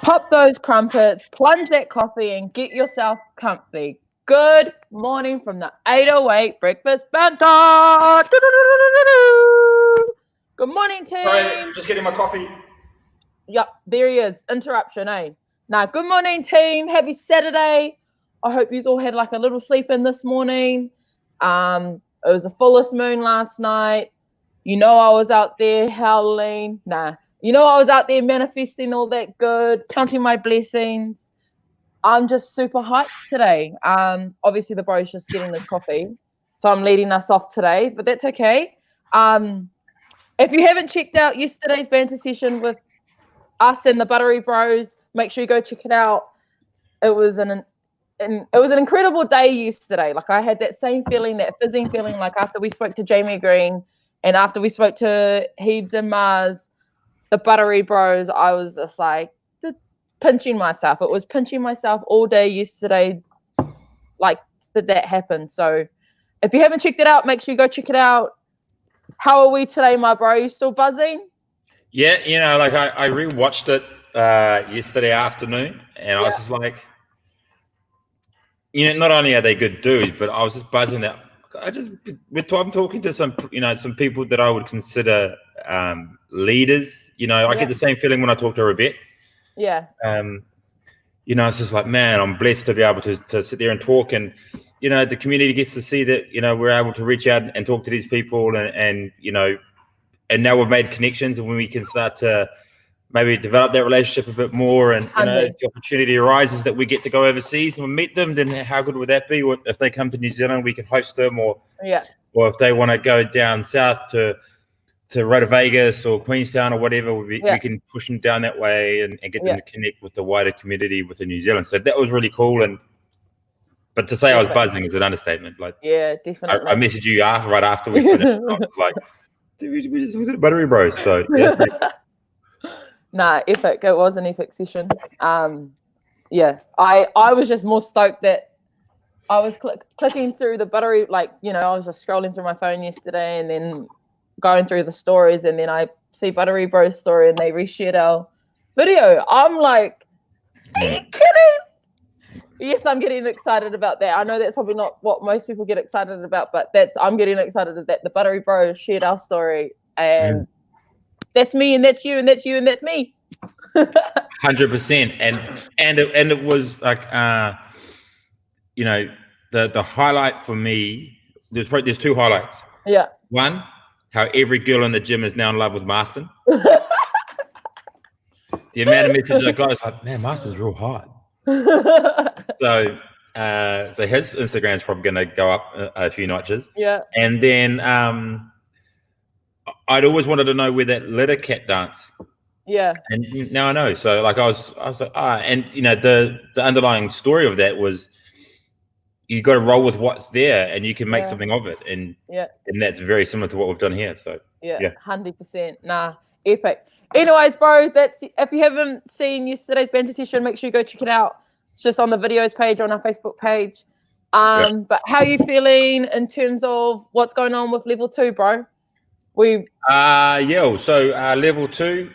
Pop those crumpets, plunge that coffee, and get yourself comfy. Good morning from the 808 Breakfast Banter. Good morning, team. Sorry, just getting my coffee. Yep, there he is. Interruption, eh? Now, good morning, team. Happy Saturday. I hope you all had like a little sleep in this morning. It was a fullest moon last night. You know I was out there howling. You know I was out there manifesting all that good, counting my blessings. I'm just super hyped today. Obviously the bro's just getting this coffee, so I'm leading us off today, but that's okay. If you haven't checked out yesterday's banter session with us and the Buttery Bros, make sure you go check it out. It was an incredible day yesterday. Like I had that same feeling, that fizzing feeling, like after we spoke to Jamie Green and after we spoke to Heebs and Mars, the Buttery Bros, I was just like pinching myself. It was pinching myself all day yesterday. Like, did that happen? So if you haven't checked it out, make sure you go check it out. How are we today, my bro? Are you still buzzing? Yeah, you know, like I rewatched it yesterday afternoon, and I was just like, you know, not only are they good dudes, but I was just buzzing that I'm talking to some people that I would consider leaders. You know, I get the same feeling when I talk to Rebecca. Yeah. You know, it's just like, man, I'm blessed to be able to sit there and talk, and you know, the community gets to see that, you know, we're able to reach out and talk to these people, and you know, and now we've made connections, and when we can start to maybe develop that relationship a bit more, and you know, the opportunity arises that we get to go overseas and meet them, then how good would that be? If they come to New Zealand, we can host them, or if they want to go down south to Rota Vegas or Queenstown or whatever, we can push them down that way and get them to connect with the wider community within New Zealand. So that was really cool. But to say I was buzzing is an understatement. Like, definitely. I messaged you right after we finished. I was like, dude, we just looked at Buttery Bros. So epic. It was an epic session. I was just more stoked that I was clicking through the Buttery, like, you know, I was just scrolling through my phone yesterday and then going through the stories, and then I see Buttery Bros story and they reshared our video. I'm like, are you kidding? Yes, I'm getting excited about that. I know that's probably not what most people get excited about, but I'm getting excited that the Buttery Bros shared our story, and that's me, and that's you, and that's you, and that's me. 100%. And it was like, you know, the highlight for me. There's two highlights. Yeah. One, how every girl in the gym is now in love with Marston. The amount of messages I got is like, man, Marston's real hot. So his Instagram's probably going to go up a few notches. Yeah. And then I'd always wanted to know where that litter cat dance. Yeah. And now I know. So like I was like, and you know, the underlying story of that was, you got to roll with what's there, and you can make something of it, and that's very similar to what we've done here. So 100%. Epic. Anyways, bro, if you haven't seen yesterday's banter session, make sure you go check it out. It's just on the videos page on our Facebook page. But how are you feeling in terms of what's going on with level 2, bro? So level 2,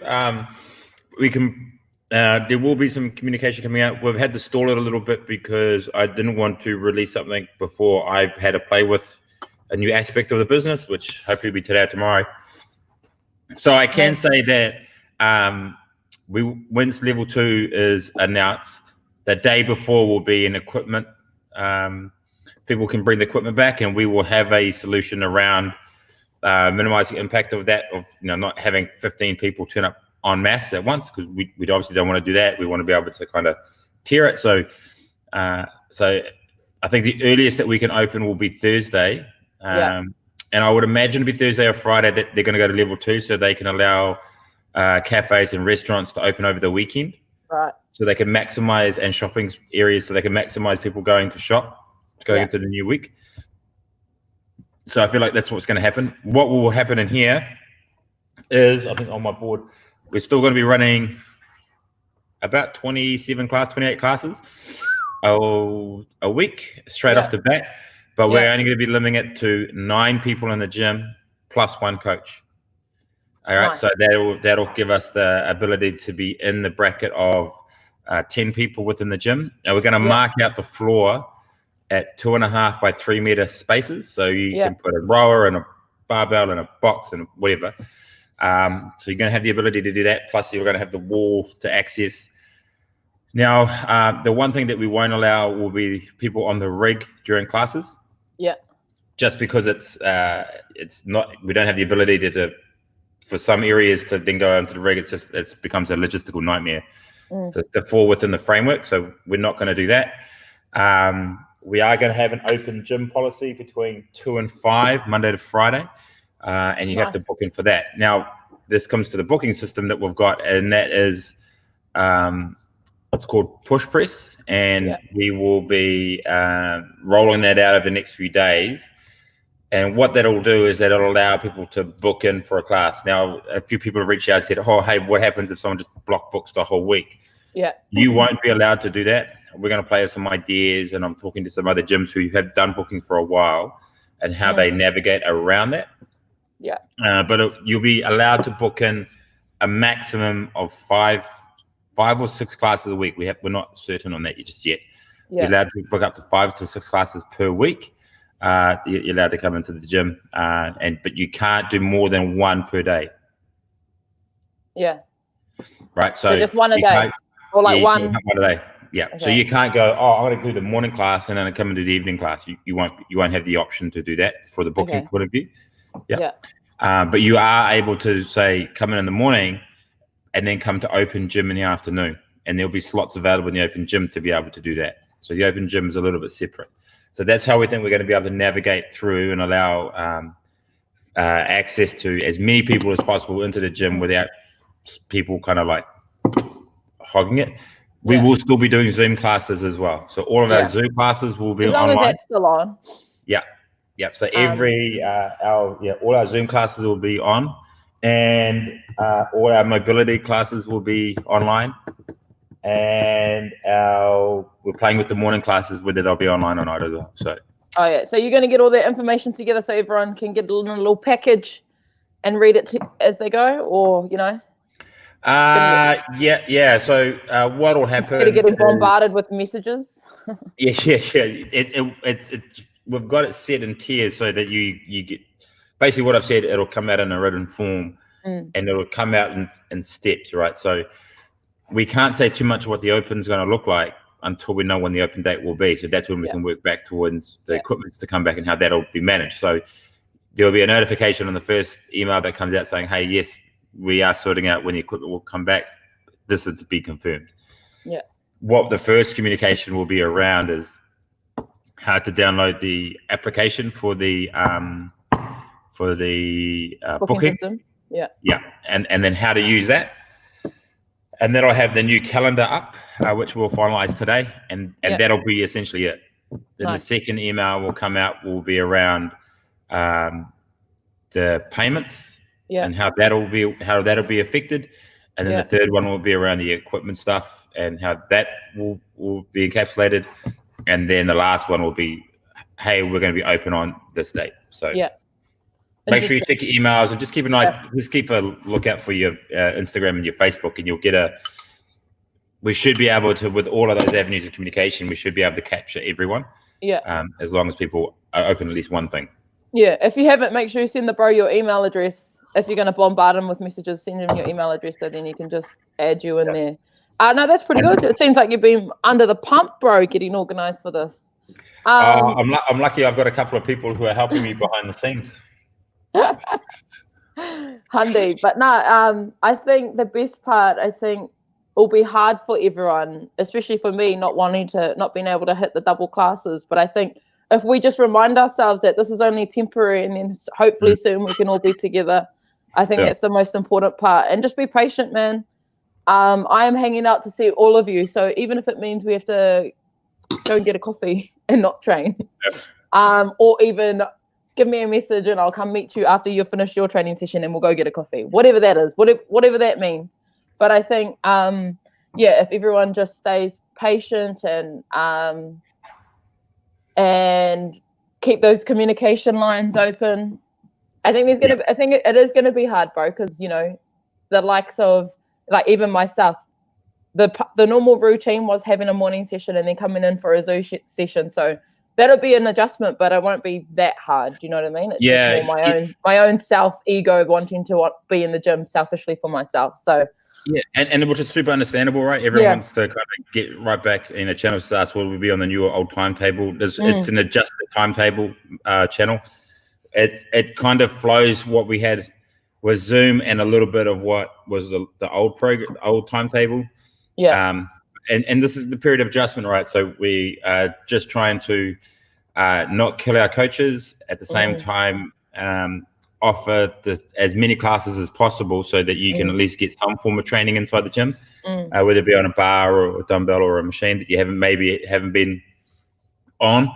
we can. There will be some communication coming out. We've had to stall it a little bit because I didn't want to release something before I've had to play with a new aspect of the business, which hopefully will be today or tomorrow. So I can say that once level 2 is announced, the day before will be an equipment. People can bring the equipment back, and we will have a solution around minimizing the impact of that, of, you know, not having 15 people turn up en masse at once, because we obviously don't want to do that. We want to be able to kind of tier it. So I think the earliest that we can open will be Thursday. And I would imagine it'll be Thursday or Friday that they're going to go to level 2, so they can allow cafes and restaurants to open over the weekend. Right. So they can maximize, and shopping areas, so they can maximize people going to shop, going into the new week. So I feel like that's what's going to happen. What will happen in here is, I think on my board, we're still going to be running about 28 classes a week straight off the bat, but we're only going to be limiting it to 9 people in the gym plus 1 coach. All right, so that'll give us the ability to be in the bracket of 10 people within the gym. Now we're going to Yeah. mark out the floor at 2.5 by 3 meter spaces. So you Yeah. can put a rower and a barbell and a box and whatever. So you're going to have the ability to do that. Plus you're going to have the wall to access. Now, the one thing that we won't allow will be people on the rig during classes. Yeah. Just because it's not, we don't have the ability to for some areas to then go into the rig. It becomes a logistical nightmare to fall within the framework. So we're not going to do that. We are going to have an open gym policy between 2 and 5, Monday to Friday. And you have to book in for that. Now, this comes to the booking system that we've got, and that is, it's called Push Press. And we will be rolling that out over the next few days. And what that'll do is that it'll allow people to book in for a class. Now, a few people have reached out and said, oh, hey, what happens if someone just block books the whole week? Yeah. You won't be allowed to do that. We're going to play with some ideas, and I'm talking to some other gyms who have done booking for a while and how they navigate around that. Yeah. But you'll be allowed to book in a maximum of five or six classes a week. We're not certain on that just yet. Yeah. You're allowed to book up to 5 to 6 classes per week. You're allowed to come into the gym, but you can't do more than 1 per day. Yeah. Right. So just 1 a day, or like one a day. Yeah. Okay. So you can't go, oh, I'm going to do the morning class and then I come and do the evening class. You won't have the option to do that for the booking point of view. Yeah. But you are able to say come in the morning and then come to open gym in the afternoon, and there'll be slots available in the open gym to be able to do that. So the open gym is a little bit separate. So that's how we think we're going to be able to navigate through and allow access to as many people as possible into the gym without people kind of like hogging it. We will still be doing Zoom classes as well. So all of our Zoom classes will be online. As long as that's still on. Yeah. Yeah. So all our Zoom classes will be on, and all our mobility classes will be online. And we're playing with the morning classes, whether they'll be online or not as well. So so you're going to get all that information together so everyone can get a little package and read it as they go, or yeah. So what will happen? Instead of getting bombarded with messages. It's we've got it set in tiers so that you get basically what I've said. It'll come out in a written form, and it'll come out in steps, right? So we can't say too much of what the open is going to look like until we know when the open date will be. So that's when we can work back towards the equipments to come back and how that'll be managed. So there'll be a notification on the first email that comes out saying, hey, yes, we are sorting out when the equipment will come back. This is to be confirmed. Yeah. What the first communication will be around is how to download the application for the booking system. Yeah. And then how to use that. And then I'll have the new calendar up, which we'll finalize today, and that'll be essentially it. Then the second email will come out will be around the payments and how that'll be affected, and then the third one will be around the equipment stuff and how that will be encapsulated, and then the last one will be, hey, we're going to be open on this date. So make sure you check your emails and just keep an eye. Just keep a lookout for your Instagram and your Facebook, and you'll get we should be able to, with all of those avenues of communication, we should be able to capture everyone. Yeah. As long as people are open at least one thing. Yeah. If you haven't, make sure you send the bro your email address. If you're going to bombard him with messages, send him your email address so then he can just add you in there. No, that's pretty good. It seems like you've been under the pump, bro, getting organized for this. I'm lucky. I've got a couple of people who are helping me behind the scenes. Handy, but no, I think the best part, will be hard for everyone, especially for me, not being able to hit the double classes. But I think if we just remind ourselves that this is only temporary, and then hopefully soon we can all be together, I think that's the most important part. And just be patient, man. I am hanging out to see all of you, so even if it means we have to go and get a coffee and not train, or even give me a message and I'll come meet you after you've finished your training session and we'll go get a coffee, whatever that is, whatever that means. But I think, if everyone just stays patient and keep those communication lines open, I think it is going to be hard, bro, because, the likes of, like, even myself, the normal routine was having a morning session and then coming in for a zoo session. So that'll be an adjustment, but it won't be that hard. Do you know what I mean? It's just more my own self ego wanting to be in the gym selfishly for myself. So yeah, and which is super understandable, right? Everyone wants to kind of get right back in a channel starts. Will be on the new or old timetable. It's an adjusted timetable channel. It kind of flows what we had with Zoom and a little bit of what was the old timetable. Yeah. And this is the period of adjustment, right? So we are just trying to not kill our coaches at the same time. Offer as many classes as possible so that you can at least get some form of training inside the gym, whether it be on a bar or a dumbbell or a machine that you haven't been on.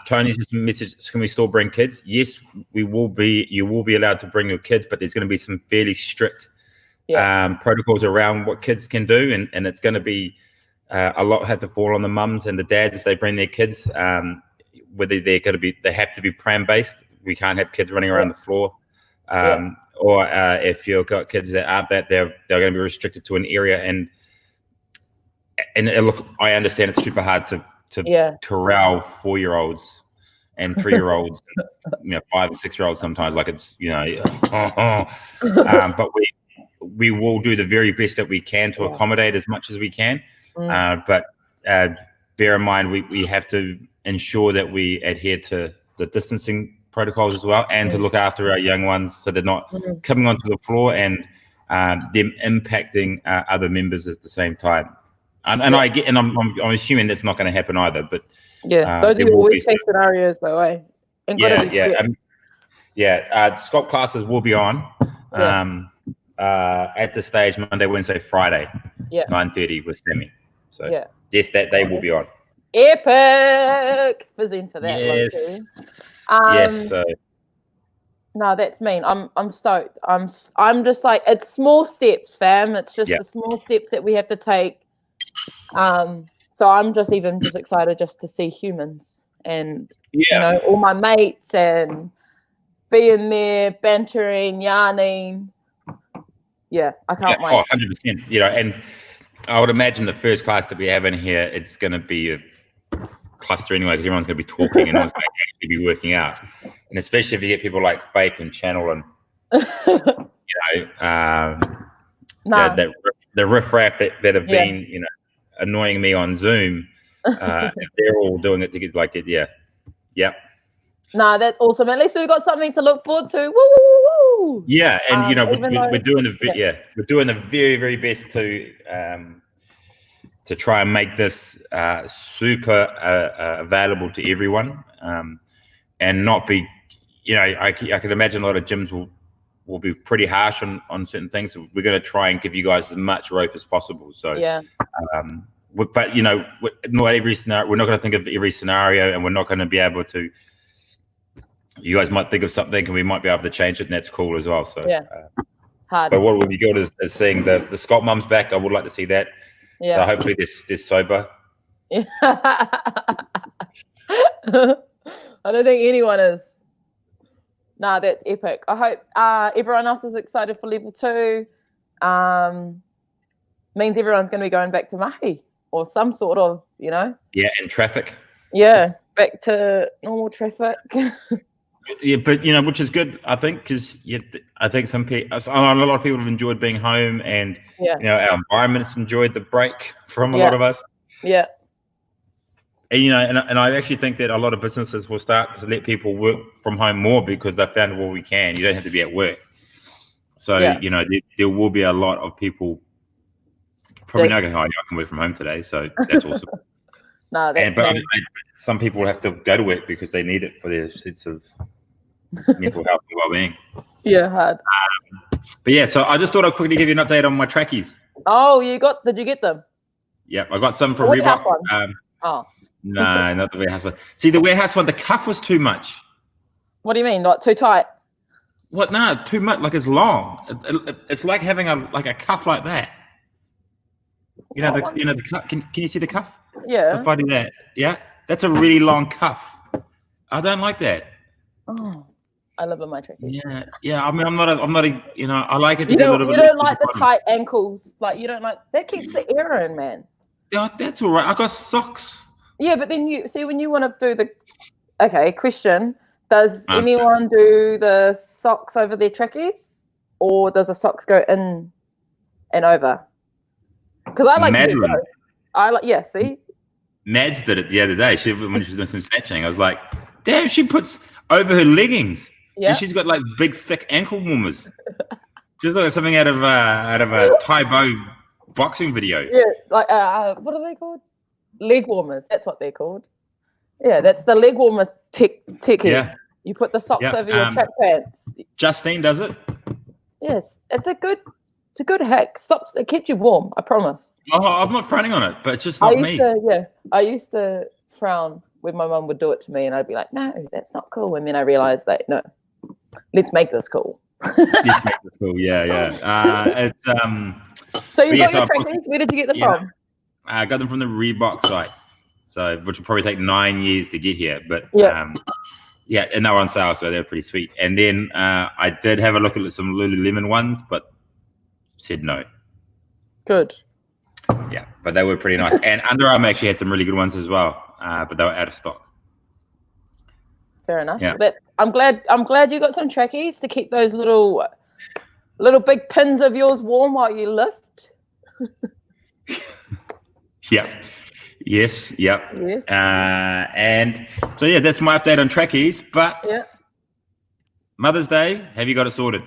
Tony's just message: can we still bring kids? Yes, we will be. You will be allowed to bring your kids, but there's going to be some fairly strict protocols around what kids can do, and it's going to be a lot have to fall on the mums and the dads if they bring their kids. Whether they have to be pram based. We can't have kids running around the floor, or if you've got kids that aren't that, they're going to be restricted to an area. And look, I understand it's super hard to corral 4-year-olds and 3-year-olds, 5 and 6-year-olds sometimes. Like it's but we will do the very best that we can to accommodate as much as we can. But bear in mind we have to ensure that we adhere to the distancing protocols as well, and to look after our young ones so they're not coming onto the floor and them impacting other members at the same time. And I'm assuming that's not going to happen either. But those are always case scenarios, though, eh? Scott classes will be on at the stage Monday, Wednesday, Friday, 9:30 with Sammy. So yes, that they will be on. Epic! Fizzing for that. Yes. Yes. So. No, that's mean. I'm stoked. I'm just like, it's small steps, fam. It's just the small steps that we have to take. So I'm just excited just to see humans and all my mates and being there, bantering, yarning. Yeah, I can't wait. 100%. And I would imagine the first class that we have in here, it's going to be a cluster anyway, because everyone's going to be talking and everyone's going to actually be working out. And especially if you get people like Faith and Channel and the riffraff that have been annoying me on Zoom, they're all doing it to get like it. That's awesome. At least we've got something to look forward to. Woo, woo, woo, woo. Yeah, and we're doing the very, very best to try and make this super available to everyone, and not be, I can imagine a lot of gyms will be pretty harsh on certain things. So we're going to try and give you guys as much rope as possible. So but not every scenario. We're not going to think of every scenario, and we're not going to be able to. You guys might think of something, and we might be able to change it, and that's cool as well. So hard. But what would be good is seeing the Scott mums back. I would like to see that. Yeah. So hopefully they're sober. Yeah. I don't think anyone is. That's epic. I hope everyone else is excited for level 2. Means everyone's going to be going back to mahi or some sort of, Yeah, and traffic. Yeah, back to normal traffic. Yeah, but which is good, I think, because I think a lot of people have enjoyed being home, and our environment's enjoyed the break from a lot of us. Yeah. And and I actually think that a lot of businesses will start to let people work from home more because they found we can. You don't have to be at work. So there will be a lot of people probably not going, I can work from home today. So that's awesome. But some people will have to go to work because they need it for their sense of mental health and well-being. Yeah, hard. But yeah, so I just thought I'd quickly give you an update on my trackies. Oh, did you get them? Yep, I got some from Reebok. No, not the warehouse one. See, the warehouse one, the cuff was too much. What do you mean? Not too tight? What? No, too much. Like it's long. It's like having a cuff like that. The cuff. Can you see the cuff? Yeah. If I do that, that's a really long cuff. I don't like that. Oh. I live in my trackies. Yeah. I mean, I'm not a. You know, I like it to You be a little bit. You don't like the tight ankles, like you don't like that keeps the air in, man. Yeah, that's all right. I got socks. Yeah, but then you see when you want to do the. Okay, question: does anyone do the socks over their trackies, or does the socks go in and over? Because I like to do both. See. Mads did it the other day. When she was doing some snatching, I was like, damn, she puts over her leggings. Yeah. And she's got like big, thick ankle warmers. Just like something out of a Taibo boxing video. Yeah, like what are they called? Leg warmers. That's what they're called. Yeah, that's the leg warmers techie. Yeah. You put the socks over your track pants. Justine does it. Yes, it's a good hack. It keeps you warm, I promise. Oh, I'm not frowning on it, but it's just not me. I used to frown when my mum would do it to me, and I'd be like, no, that's not cool. And then I realized that, no, let's make this cool. Let's make this cool, yeah. So you got your trackies. Where did you get them from? I got them from the Reebok site, which will probably take 9 years to get here. But and they were on sale, so they're pretty sweet. And then I did have a look at some Lululemon ones, but said no. Good. Yeah, but they were pretty nice. And Under Armour actually had some really good ones as well, but they were out of stock. Fair enough. Yeah. I'm glad you got some trackies to keep those little big pins of yours warm while you lift. Yep. Yes. And so that's my update on trackies. But Mother's Day, have you got it sorted?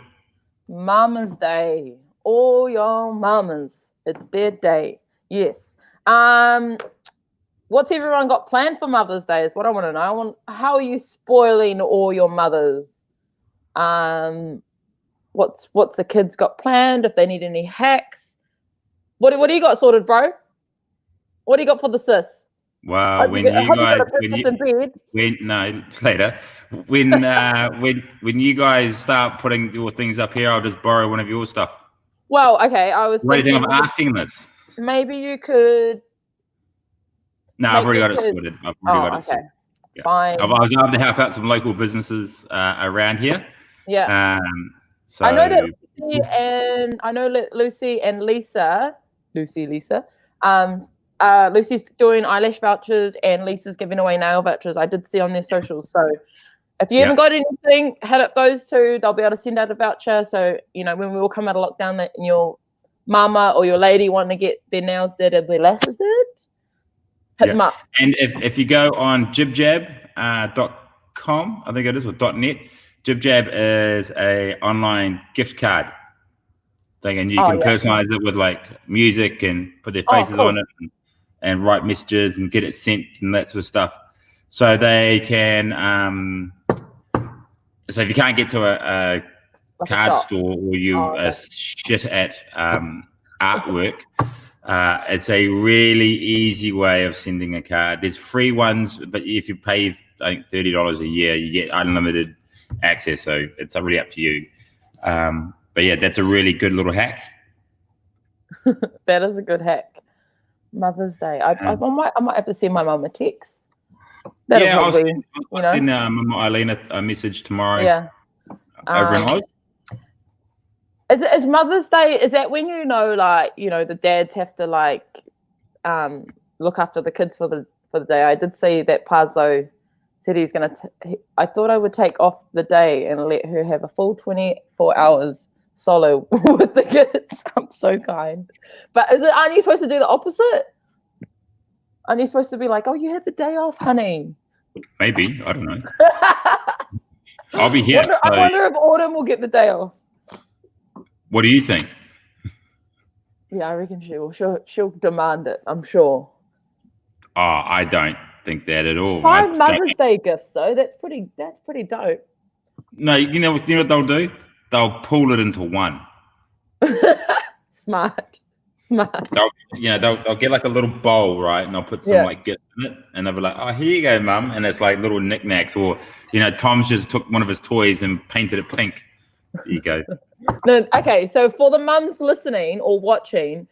Mama's Day. All your mamas. It's their day. Yes. What's everyone got planned for Mother's Day is what I want to know. How are you spoiling all your mothers? What's the kids got planned? If they need any hacks, what do you got sorted, bro? What do you got for the sis? Well, when you guys start putting your things up here, I'll just borrow one of your stuff. Well, okay, I was thinking of asking this. Maybe you could. No, I've already got it sorted. I've already got it sorted. Yeah. Fine. I was able to help out some local businesses around here. Yeah. So I know that Lucy and Lisa. Lucy's doing eyelash vouchers and Lisa's giving away nail vouchers. I did see on their socials. So if you haven't got anything, hit up those two. They'll be able to send out a voucher. So, when we all come out of lockdown and your mama or your lady want to get their nails did and their lashes did, hit them up. And if you go on jibjab.com, I think it is, or .net, Jibjab is a online gift card thing, and you can personalize it with like music and put their faces on it and write messages and get it sent and that sort of stuff. So they can, so if you can't get to a card store or you are shit at artwork, it's a really easy way of sending a card. There's free ones, but if you pay, I think, $30 a year, you get unlimited access. So it's really up to you. But yeah, that's a really good little hack. That is a good hack. Mother's Day. I might have to send my mum a text. I'll send Mama Eileen a message tomorrow. Yeah. Over in Oz. Is Mother's Day? Is that when the dads have to look after the kids for the day? I did see that Pazzo said he's gonna. I thought I would take off the day and let her have a full 24 hours solo with the kids. I'm so kind. But aren't you supposed to do the opposite? Aren't you supposed to be like, oh, you have the day off, honey? Maybe. I don't know. I'll be here. I wonder if Autumn will get the day off. What do you think? Yeah, I reckon she will. She'll demand it, I'm sure. Oh, I don't think that at all. Five Mother's Day gifts, though. That's pretty dope. No, you know what they'll do? They'll pool it into one. Smart. They'll get like a little bowl, right? And they'll put some like gifts in it, and they'll be like, "Oh, here you go, mum." And it's like little knickknacks, or Tom's just took one of his toys and painted it pink. There you go. No, okay, so for the mums listening or watching,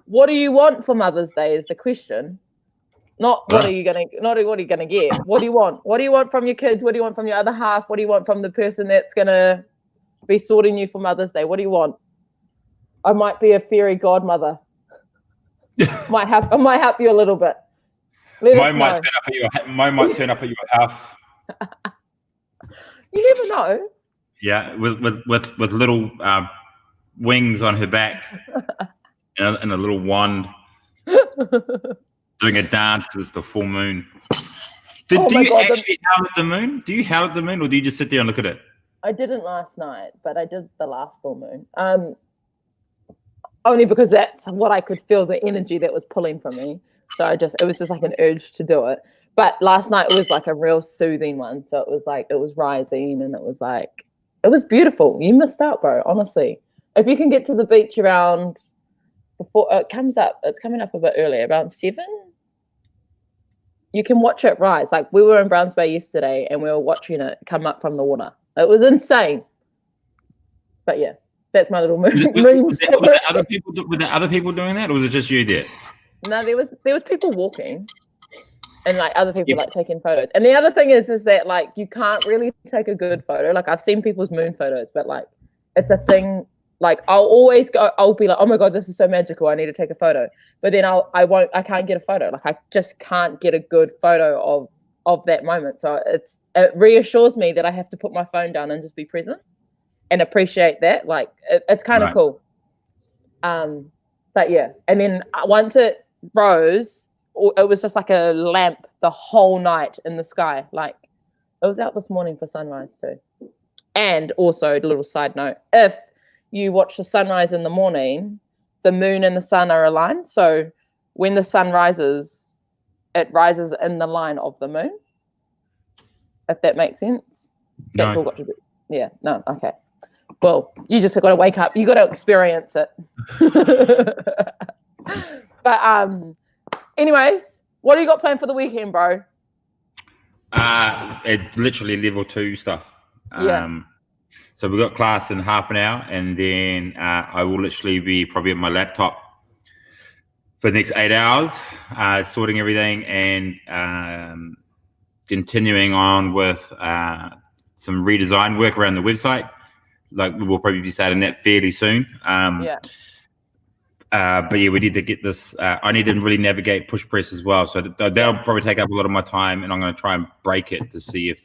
what do you want for Mother's Day is the question. Not what are you gonna get? What do you want? What do you want from your kids? What do you want from your other half? What do you want from the person that's gonna be sorting you for Mother's Day? What do you want? I might be a fairy godmother. I might help you a little bit. Mine might turn up at your house. You never know. Yeah, with little wings on her back and a little wand, doing a dance because it's the full moon. Do you actually howl at the moon? Do you howl at the moon, or do you just sit there and look at it? I didn't last night, but I did the last full moon. Only because that's what I could feel, the energy that was pulling from me. So it was just like an urge to do it. But last night it was like a real soothing one. So it was rising, and it was beautiful. You missed out, bro, honestly. If you can get to the beach around before it comes up, it's coming up a bit earlier, around 7. You can watch it rise. Like, we were in Browns Bay yesterday and we were watching it come up from the water. It was insane. But yeah, that's my little moon. Was there other people doing that, or was it just you there? No, there was people walking, and like other people like taking photos. And the other thing is that like you can't really take a good photo. Like, I've seen people's moon photos, but like it's a thing. Like, I'll be like, oh my God, this is so magical, I need to take a photo. But then I can't get a photo. Like, I just can't get a good photo of that moment. So it reassures me that I have to put my phone down and just be present and appreciate that. Like, it's kind of cool. But yeah, and then once it rose, it was just like a lamp the whole night in the sky. Like, it was out this morning for sunrise too. And also, a little side note, if you watch the sunrise in the morning, the moon and the sun are aligned. So when the sun rises, it rises in the line of the moon. If that makes sense. That's all got to do. Yeah, no, okay. Well, you just got to wake up. You got to experience it. But anyways, what do you got planned for the weekend, bro? It's literally level 2 stuff. So we've got class in half an hour, and then I will literally be probably at my laptop for the next 8 hours, sorting everything and continuing on with some redesign work around the website. Like, we'll probably be starting that fairly soon. But yeah, we need to get this. I need to really navigate push press as well. So that'll probably take up a lot of my time, and I'm going to try and break it to see if,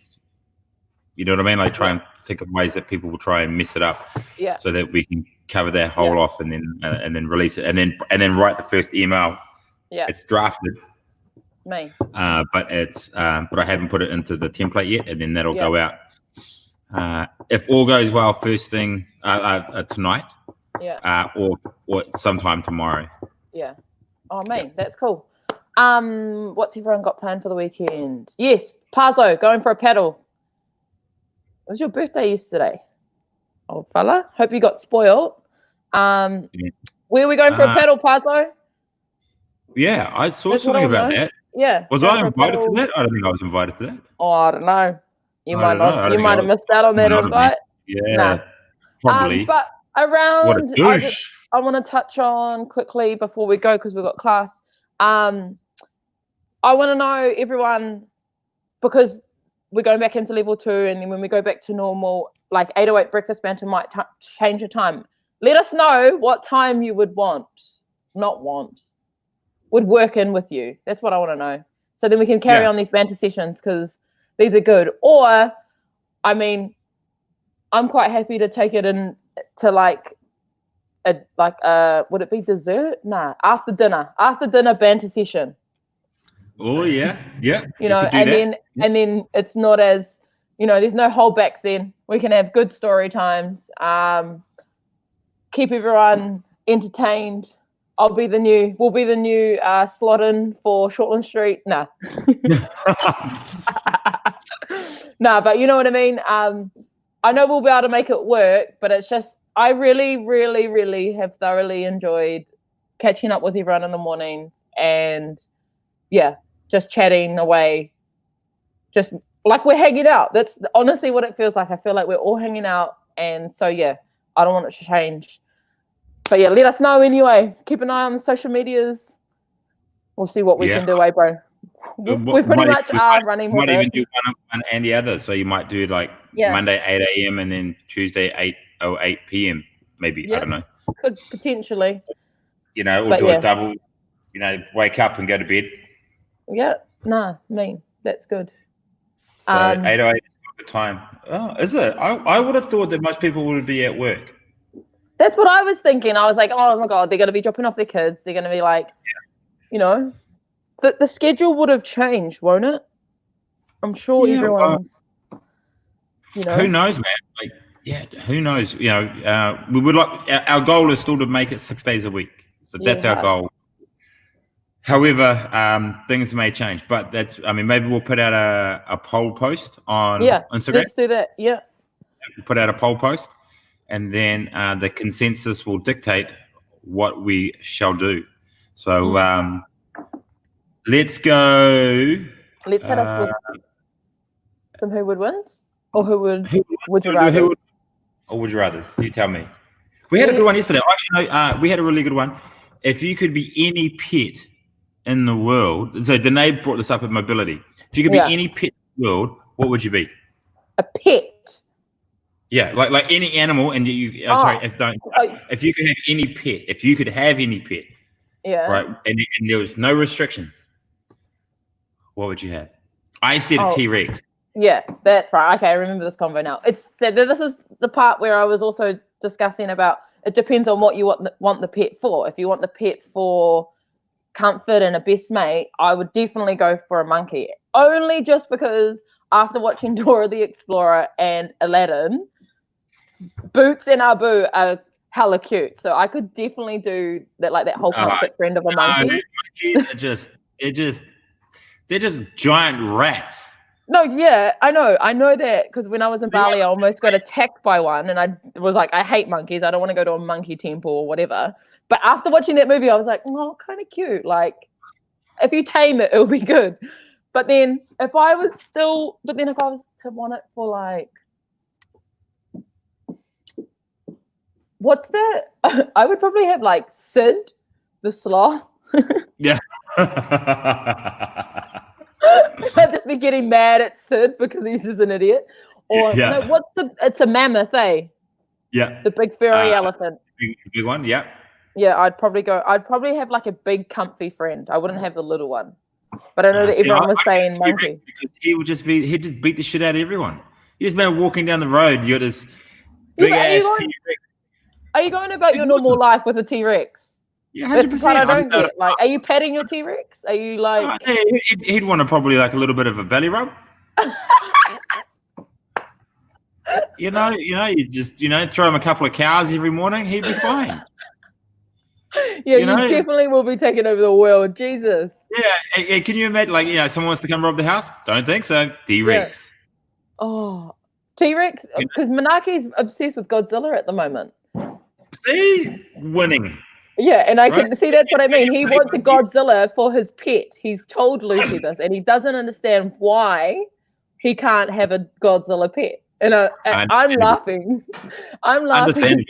you know what I mean? Like, try and think of ways that people will try and mess it up, so that we can cover that hole off and then release it, and then write the first email. It's drafted, me, but I haven't put it into the template yet, and then that'll go out. If all goes well, first thing tonight, or sometime tomorrow. Oh man, that's cool. What's everyone got planned for the weekend? Yes, Pazzo, going for a paddle. It was your birthday yesterday, old fella. Hope you got spoiled. Where are we going for a paddle, Pazzo? Yeah, I saw something about that. Yeah. Was I invited to that? I don't think I was invited to that. Oh, I don't know. You might have missed out on that invite. Yeah, probably. But around, what a douche. I want to touch on quickly before we go, because we've got class. I want to know, everyone, because we're going back into level 2, and then when we go back to normal, like 808 breakfast banter might change the time. Let us know what time you would would work in with you. That's what I want to know. So then we can carry on these banter sessions, because these are good. Or, I mean, I'm quite happy to take it in to would it be dessert? Nah, after dinner banter session. Oh yeah. You know, and then it's not as, you know, there's no holdbacks. Then we can have good story times. Keep everyone entertained. We'll be the new slot in for Shortland Street. Nah. Nah, but you know what I mean. I know we'll be able to make it work, but it's just, I really, really, really have thoroughly enjoyed catching up with everyone in the mornings, and just chatting away, just like we're hanging out. That's honestly what it feels like. I feel like we're all hanging out, and so I don't want it to change. But let us know anyway. Keep an eye on the social medias. We'll see what we can do, bro. We pretty much are running with might even it. do one and the other. So you might do like Yeah. Monday 8 a.m. and then Tuesday 8 p.m. maybe. I don't know. Could potentially. You know, or But do yeah. a double. You know, wake up and go to bed. Yeah. Nah, that's good. So 8:08 is not the time. Oh, is it? I would have thought that most people would be at work. That's what I was thinking. I was like, oh my God, they're going to be dropping off their kids. They're going to be like, you know, the schedule would have changed, won't it? I'm sure everyone's, you know. Who knows, man? Like, yeah, who knows? You know, we would like, our goal is still to make it 6 days a week. So that's our goal. However, things may change, but maybe we'll put out a poll post on Instagram. Let's do that. Yeah. We'll put out a poll post, and then the consensus will dictate what we shall do. So let's go. Let's hit us with some who would wins, or would you rather? Or would you rather? You tell me. We had a good one yesterday. Actually, no, we had a really good one. If you could be any pet in the world, so Danae brought this up with mobility. If you could be any pet in the world, what would you be? A pet. Yeah, like any animal, and if you could have any pet, right, and there was no restrictions, what would you have? I said a T-Rex. Yeah, that's right. Okay, I remember this convo now. This is the part where I was also discussing about it depends on what you want the pet for. If you want the pet for comfort and a best mate, I would definitely go for a monkey. Only just because after watching Dora the Explorer and Aladdin, Boots and Abu are hella cute. So I could definitely do that, like that whole comfort friend of a monkey. Monkeys they're just giant rats. No, yeah, I know that because when I was in Bali, I almost got attacked by one, and I was like, I hate monkeys. I don't want to go to a monkey temple or whatever. But after watching that movie, I was like, oh, kind of cute. Like, if you tame it, it'll be good. But then if I was to want it for like, what's that? I would probably have like Sid, the sloth. Yeah. I'd just be getting mad at Sid because he's just an idiot. Or no, it's a mammoth, eh? Yeah. The big furry elephant. Big one, yeah. Yeah, I'd probably have like a big comfy friend. I wouldn't have the little one. But I know that everyone was saying monkey. Because he'd just beat the shit out of everyone. You just been walking down the road, you got this big ass T-Rex. Are you going about your normal life with a T-Rex? Yeah, 100%. That's what I don't get. Like, are you petting your T-Rex? Are you like? He'd want to probably like a little bit of a belly rub. you just throw him a couple of cows every morning. He'd be fine. Yeah, you definitely will be taking over the world. Jesus. Yeah, can you imagine? Like, someone wants to come rob the house? Don't think so. T-Rex. Yeah. Oh, T-Rex, because Manaki's obsessed with Godzilla at the moment. See, winning. Yeah, and I can see that's what I mean. He wants a Godzilla for his pet. He's told Lucy this, and he doesn't understand why he can't have a Godzilla pet. And I'm laughing. I'm laughing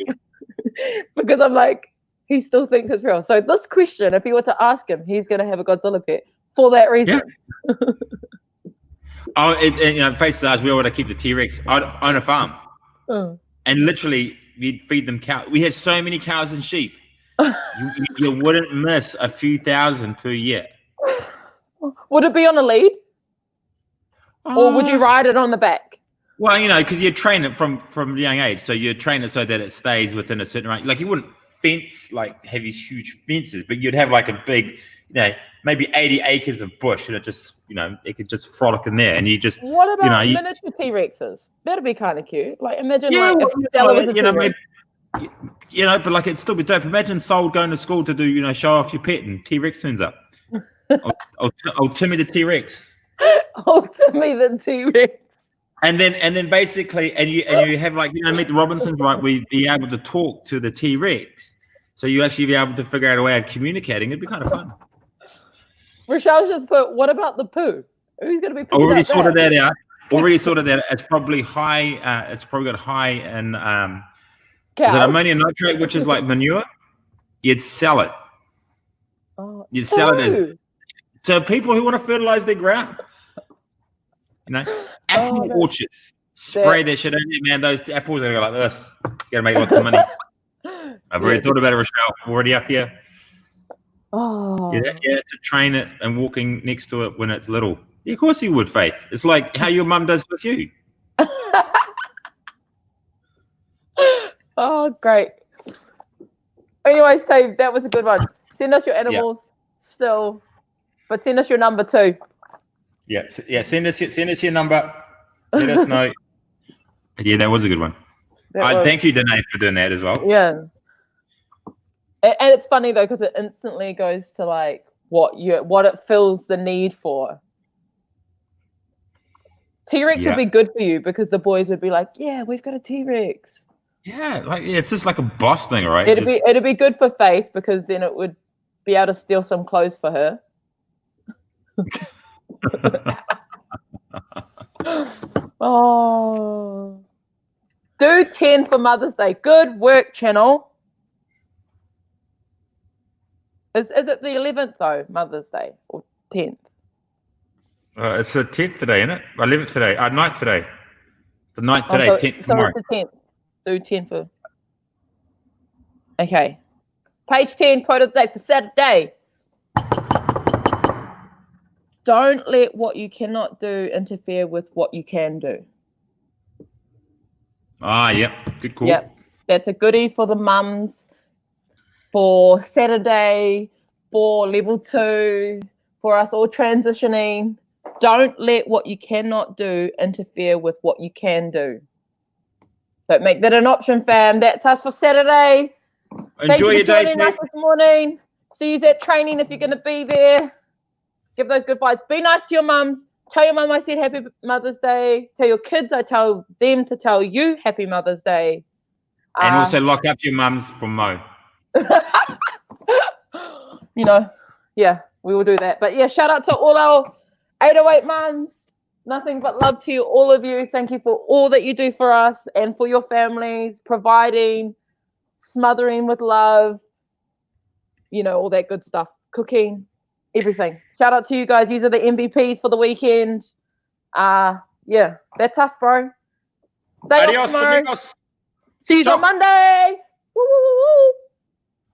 because I'm like, he still thinks it's real. So this question, if you were to ask him, he's going to have a Godzilla pet for that reason. Yeah. Face to us, we want to keep the T-Rex on a farm, and literally we'd feed them cows. We had so many cows and sheep. You wouldn't miss a few thousand per year. Would it be on a lead? Or would you ride it on the back? Well, because you train it from a young age. So you train it so that it stays within a certain range. Like you wouldn't fence, like have these huge fences, but you'd have like a big, maybe 80 acres of bush, and it just, it could just frolic in there. And you just, what about miniature T-Rexes? That'd be kind of cute. Like imagine if Stella was a T-Rex. But like it'd still be dope. Imagine Soul going to school to do, show off your pet, and T-Rex turns up. Oh, Timmy the T-Rex. Oh, Timmy the T-Rex. And then basically, and you have like meet the Robinsons, right? We'd be able to talk to the T-Rex, so you actually be able to figure out a way of communicating. It'd be kind of fun. Rochelle's just put, what about the poo? Who's going to be? Already sorted that out. It's probably high. It's probably got high in. Is it ammonium nitrate, which is like manure? You'd sell it. Oh, You'd sell it as to people who want to fertilize their ground. You know, apple orchards. Spray that shit in there, man. Those apples are like this. You gotta make lots of money. I've already thought about it, Rochelle. Already up here. Oh. You have to train it and walking next to it when it's little. Yeah, of course you would, Faith. It's like how your mum does with you. Oh, great. Anyway, Steve, that was a good one. Send us your animals still, but send us your number too. Yeah. Send us your number. Let us know. Yeah, that was a good one. Thank you, Danae, for doing that as well. Yeah. And it's funny though, because it instantly goes to like what it fills the need for. T-Rex would be good for you because the boys would be like, yeah, we've got a T-Rex. Yeah, it's just like a boss thing, right? It'd be good for Faith because then it would be able to steal some clothes for her. Oh, do 10 for Mother's Day. Good work, channel. Is it the 11th though, Mother's Day, or 10th? It's the 10th today, isn't it? 11th today. 9th today. The 9th today, 10th tomorrow. So it's the 10th. Do 10 for. Okay. Page 10, quote of the day for Saturday. Don't let what you cannot do interfere with what you can do. Yep. Good call. Yep. That's a goodie for the mums, for Saturday, for level 2, for us all transitioning. Don't let what you cannot do interfere with what you can do. Don't make that an option, fam. That's us for Saturday. Enjoy your day. Thank you for joining us this morning. See you at training if you're going to be there. Give those good vibes. Be nice to your mums. Tell your mum I said Happy Mother's Day. Tell your kids I tell them to tell you Happy Mother's Day. And also lock up your mums from Mo. You know, yeah, we will do that. But yeah, shout out to all our 808 mums. Nothing but love to you, all of you. Thank you for all that you do for us and for your families, providing, smothering with love, you know, all that good stuff, cooking, everything. Shout out to you guys. You are the MVPs for the weekend. Yeah, that's us, bro. Day off tomorrow. Amigos. See you on Monday. Woo!